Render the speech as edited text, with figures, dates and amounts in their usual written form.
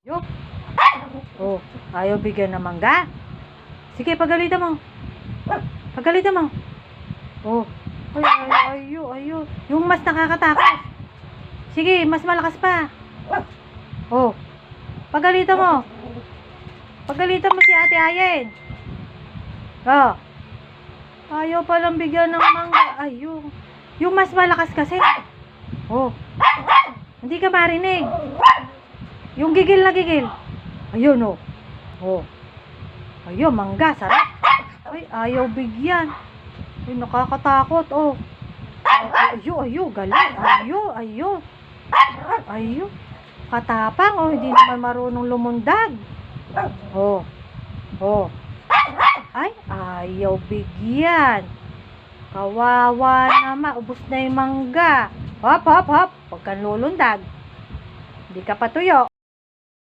Yup. Oh, ayaw bigyan ng mangga. Sige, pagalitan mo. Pagalitan mo. Oh. Ayo. Yung mas nakakatakot. Sige, mas malakas pa. Oh. Pagalitan mo. Pagalitan mo si Ate Ayen. Oh. Ayaw palang bigyan ng mangga. Ayaw. Yung mas malakas kasi. Oh. Hindi ka marinig. Yung gigil na gigil. Ayun oh. Oh. Ayun, mangga, sarap. Ay, ayaw bigyan. Ay, nakakatakot oh. Ayo, galing. Ayo. Katapang oh, hindi naman marunong lumundag. Oh. Oh. Ay, ayaw bigyan. Kawawa naman, ubos na yung mangga. Hop. Huwag kang lulundag. Hindi ka patuyo.